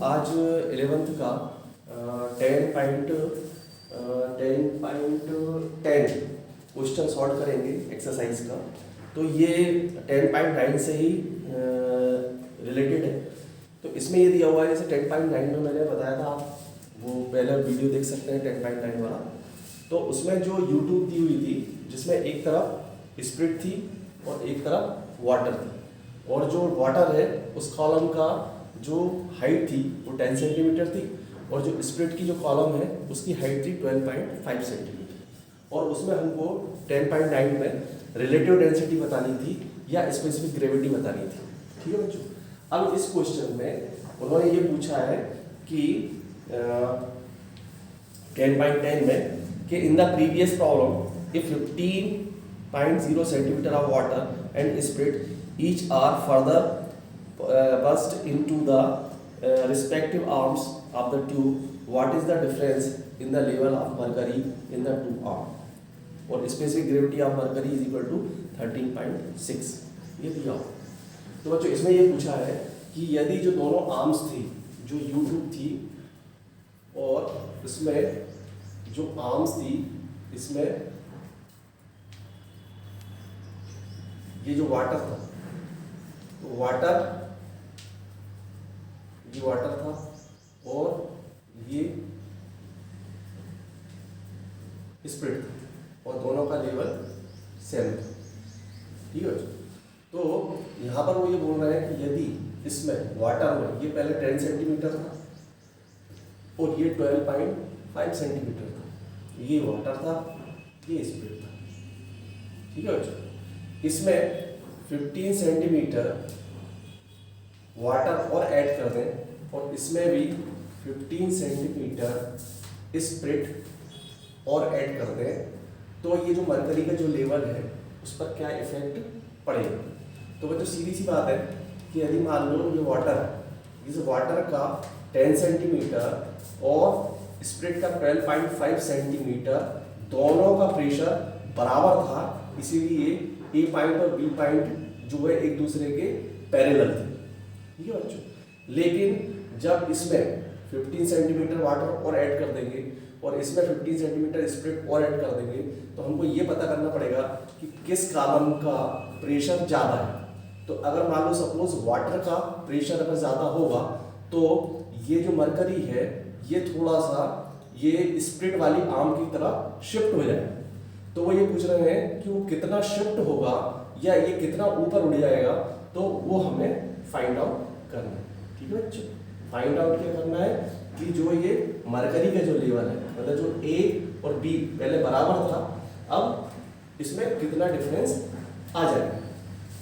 आज 11th का 10.10 question solve करेंगे एक्सरसाइज का। तो ये 10.9 से ही रिलेटेड है। तो इसमें ये दिया हुआ है, जैसे 10.9 में मैंने बताया था, आप वो पहले वीडियो देख सकते हैं 10.9 वाला। तो उसमें जो यूट्यूब दी हुई थी, जिसमें एक तरफ स्प्रिट थी और एक तरफ वाटर थी, और जो वाटर है उस कॉलम का जो हाइट थी वो 10 सेंटीमीटर थी, और जो स्प्रिट की जो कॉलम है उसकी हाइट थी 12.5 सेंटीमीटर। और उसमें हमको 10.9 में रिलेटिव डेंसिटी बतानी थी या स्पेसिफिक ग्रेविटी बतानी थी। ठीक है बच्चों। अब इस क्वेश्चन में उन्होंने ये पूछा है कि 10.10 में कि in the previous problem if 15.0 centimetre of water and spirit each are further burst into the respective arms of the tube, what is the difference in the level of mercury in the two arm? और specific gravity of mercury is equal to 13.6 ये दिया हो। तो बच्चों इसमें ये पूछा है कि यदि जो दोनों आर्म्स थी, जो यूट्यूब थी और इसमें जो आर्म्स थी, इसमें ये जो वाटर था, वाटर था और ये स्प्रिट था, और दोनों का लेवल सेम था। ठीक है। तो यहाँ पर वो ये बोल रहे हैं कि यदि इसमें वाटर में ये पहले 10 सेंटीमीटर था और ये 12.5 सेंटीमीटर था, ये वाटर था, ये स्प्रिट था। ठीक है। इसमें 15 सेंटीमीटर वाटर और ऐड कर दें, और इसमें भी 15 सेंटीमीटर स्प्रिट और ऐड कर दें, तो ये जो मरकरी का जो लेवल है उस पर क्या इफेक्ट पड़ेगा। तो बच्चों सीधी सी बात है कि यदि मान लो ये वाटर, इस वाटर का 10 सेंटीमीटर और स्प्रिट का 12.5 सेंटीमीटर, दोनों का प्रेशर बराबर था, इसीलिए ए पॉइंट और बी पॉइंट जो है एक दूसरे के पैरेलल थे। ठीक है बच्चों। लेकिन जब इसमें 15 सेंटीमीटर वाटर और ऐड कर देंगे और इसमें 15 सेंटीमीटर स्प्रिट और ऐड कर देंगे, तो हमको ये पता करना पड़ेगा कि किस कॉलम का प्रेशर ज़्यादा है। तो अगर मान लो सपोज वाटर का प्रेशर अगर ज़्यादा होगा तो ये जो मरकरी है ये थोड़ा सा ये स्प्रिट वाली आर्म की तरफ शिफ्ट हो जाएगा। तो वो ये पूछ रहे हैं कि वो कितना शिफ्ट होगा या ये कितना ऊपर उड़ जाएगा, तो वो हमें फाइंड आउट करना है। ठीक है बच्चों। फाइंड आउट क्या करना है कि जो ये मरकरी का जो लेवल है, मतलब जो ए और बी पहले बराबर था, अब इसमें कितना डिफरेंस आ जाएगा।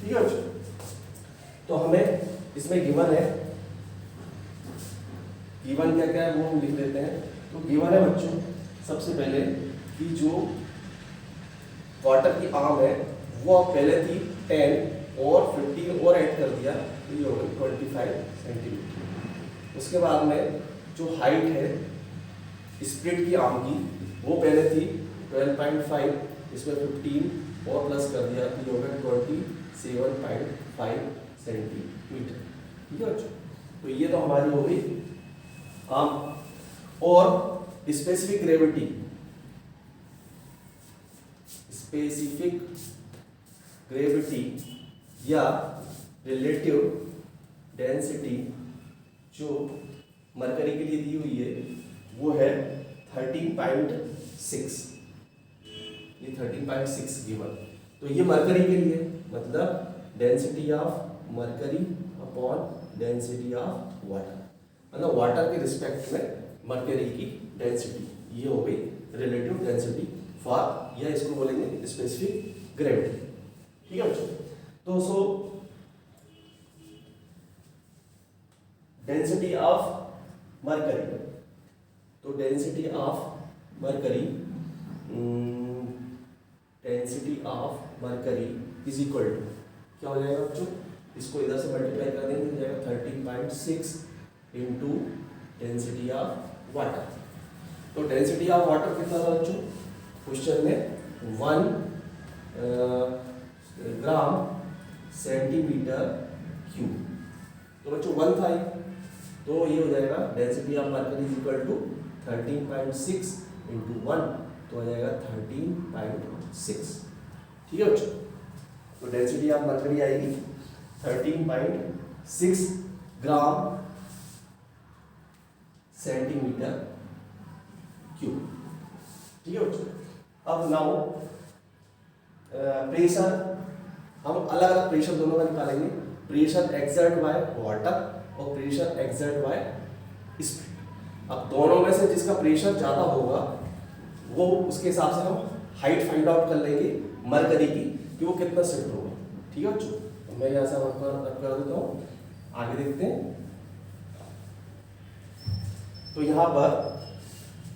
ठीक है बच्चों। तो हमें इसमें गिवन है, गिवन क्या क्या है वो हम लिख लेते हैं। तो गिवन है बच्चों सबसे पहले कि जो वाटर की आर्म है वो पहले थी 10 और 15 और ऐड कर दिया, तो ये हो गई 25 सेंटीमीटर। उसके बाद में जो हाइट है स्प्रिट की आर्म की वो पहले थी 12.5, इसमें 15 और प्लस कर दिया, तो ये हो गया 27.5 सेंटीमीटर। ठीक है बच्चों। तो ये तो हमारी हो गई आर्म। और स्पेसिफिक ग्रेविटी, स्पेसिफिक ग्रेविटी या रिलेटिव डेंसिटी जो मरकरी के लिए दी हुई है वो है 13.6। ये 13.6 गिवन। तो ये मरकरी के लिए, मतलब density of mercury upon density of water, मतलब वाटर के रिस्पेक्ट में मरकरी की डेंसिटी, ये हो गई रिलेटिव डेंसिटी फॉर, या इसको बोलेंगे स्पेसिफिक ग्रेविटी। ठीक है बच्चों। तो सो डेंसिटी ऑफ मरकरी, तो density of mercury is equal to क्या हो जाएगा बच्चों, इसको इधर से मल्टीप्लाई कर देंगे, हो जाएगा 13.6 इंटू डेंसिटी ऑफ वाटर। तो डेंसिटी ऑफ वाटर कितना था बच्चों क्वेश्चन में, 1 ग्राम सेंटीमीटर क्यूब। तो बच्चों 1 था, तो ये हो जाएगा density of mercury is equal to 13.6 into 1, तो हो जाएगा 13.6। ठीक है बच्चों, तो डेंसिटी ऑफ मरकरी आएगी 13.6 ग्राम सेंटीमीटर क्यूब। ठीक है बच्चों, अब नाउ प्रेशर हम अलग अलग प्रेशर दोनों का निकालेंगे, प्रेशर एक्सर्ट बाय वाटर और प्रेशर एक्सर्ट बाय स्प्रिट। अब दोनों में से जिसका प्रेशर ज़्यादा होगा वो उसके हिसाब से हम हाइट फाइंड आउट कर लेंगे मरकरी की कि वो कितना शिफ्ट होगा। ठीक है बच्चों, तो मैं यहाँ से रब कर देता हूँ, आगे देखते हैं। तो यहाँ पर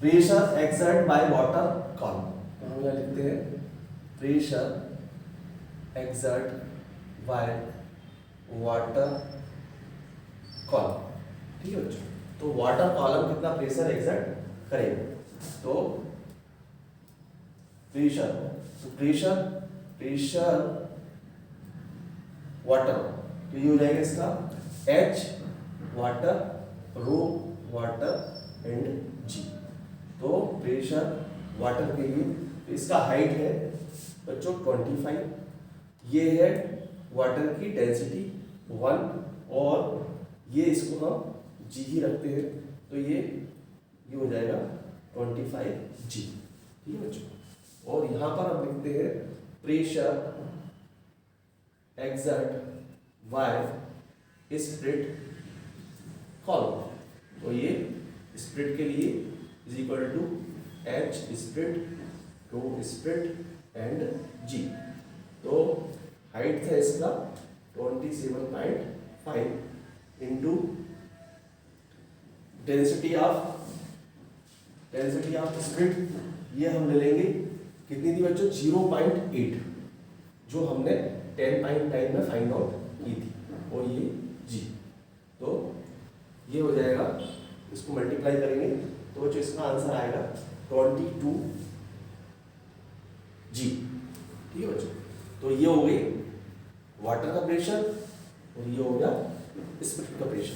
pressure exert by water column, तो हम यहाँ लिखते हैं pressure exert by water column. ठीक है बच्चों, तो वाटर कॉलम कितना प्रेशर एक्सर्ट करेगा, तो प्रेशर वाटर, तो ये हो जाएगा इसका H water, rho water and G। तो प्रेशर वाटर के लिए तो इसका हाइट है बच्चों 25, ये है वाटर की डेंसिटी 1 और ये इसको हम G ही रखते हैं, तो ये हो जाएगा 25G। ठीक है बच्चों, और यहाँ पर हम लिखते हैं pressure exert by spirit column, तो ये स्प्रिट के लिए is equal to H spirit, rho spirit and G। तो हाइट था इसका 27.5 इंटू डेंसिटी ऑफ स्प्रिट, ये हम ले लेंगे कितनी थी बच्चों 0.8, जो हमने 10.9 में फाइंड आउट की थी, और ये G। तो ये हो जाएगा, इसको मल्टीप्लाई करेंगे तो जो इसका आंसर आएगा 22G। ठीक है बच्चों, तो ये हो गई वाटर का प्रेशर और ये हो गया स्प्रिट का प्रेशर।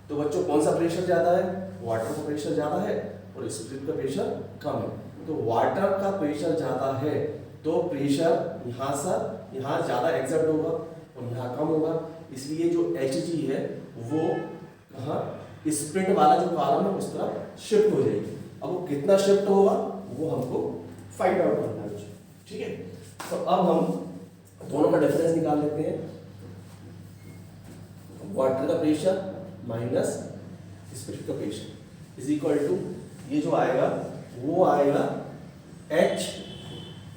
तो बच्चों कौन सा प्रेशर ज़्यादा है, वाटर का प्रेशर ज़्यादा है और स्प्रिट का प्रेशर कम है। तो वाटर का प्रेशर ज़्यादा है तो प्रेशर यहाँ से यहाँ ज़्यादा एक्सर्ट होगा और यहाँ कम होगा, इसलिए जो Hg है वो कहाँ स्प्रिट वाला जो कॉलम है उस तरफ शिफ्ट हो जाएगी। अब वो कितना शिफ्ट होगा वो हमको फाइंड आउट करना है। ठीक है, तो अब हम दोनों का डिफरेंस निकाल लेते हैं, वाटर का प्रेशर माइनस स्प्रिट का प्रेशर इज इक्वल टू, ये जो आएगा वो आएगा H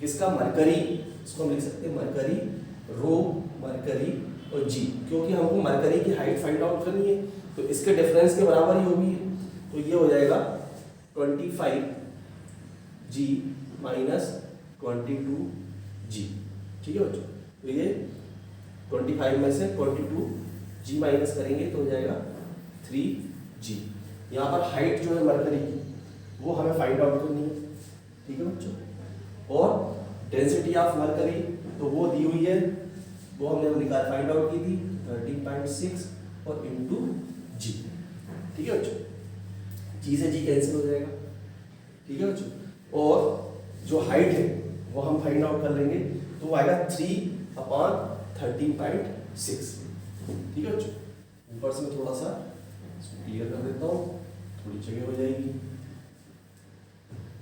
किसका मरकरी, इसको हम लिख सकते हैं मरकरी, रो मरकरी और G, क्योंकि हमको मरकरी की हाइट फाइंड आउट करनी है तो इसके डिफरेंस के बराबर ही होगी। तो ये हो जाएगा 25G माइनस 22G। ठीक है बच्चों, तो ये 25 में से 22G माइनस करेंगे तो हो जाएगा 3G। यहाँ पर हाइट जो है मरकरी की वो हमें फाइंड आउट करनी है। ठीक है बच्चों, और डेंसिटी ऑफ मरकरी तो वो दी हुई है, वो हमने निकाल फाइंड आउट की थी 13.6 और इंटू G। ठीक है बच्चों, G से G कैंसिल हो जाएगा। ठीक है बच्चों, और जो हाइट है वो हम फाइंड आउट कर लेंगे तो वो आएगा 3/13.6। ठीक है बच्चों, ऊपर से मैं थोड़ा सा क्लियर कर देता हूँ, थोड़ी जगह हो जाएगी।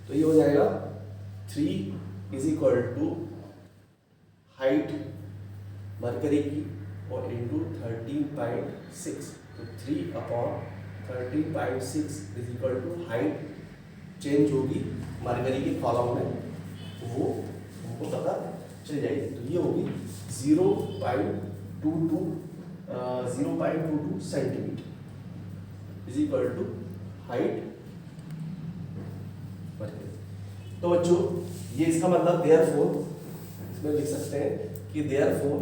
तो ये हो जाएगा 3 is equal to height mercury की और इंटू 13.6, तो 3/13.6 is equal to height change होगी मरकरी के कॉलम में, वो हमको पता चल जाएगी। तो ये होगी 0.22 centimetre is equal to height mercury. तो बच्चों ये इसका मतलब देयरफॉर इसमें लिख सकते हैं कि therefore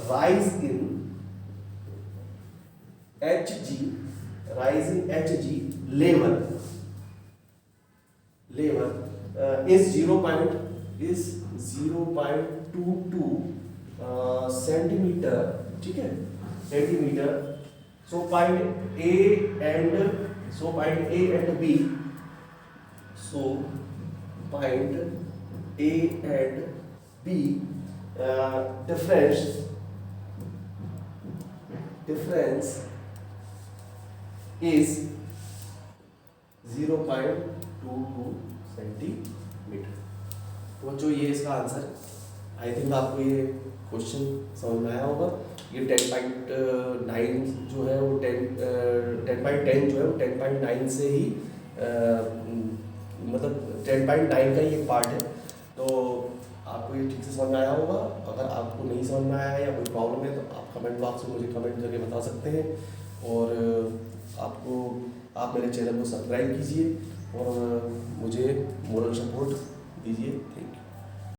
rise in Hg level is 0.22 centimetre. ठीक है, centimetre, so point A and B, so point A and B, difference is 0.22 centimetre. तो बच्चों ये इसका आंसर। आई थिंक आपको ये क्वेश्चन समझ में आया होगा। ये 10.9 जो है वो 10.10 जो है वो 10.9 से ही मतलब 10.9 का ही एक पार्ट है। तो आपको ये ठीक से समझ में आया होगा। अगर आपको नहीं समझ में आया या कोई प्रॉब्लम है तो आप कमेंट बॉक्स में मुझे कमेंट करके बता सकते हैं। और आप मेरे चैनल को सब्सक्राइब कीजिए और मुझे मोरल सपोर्ट दीजिए। Thank you.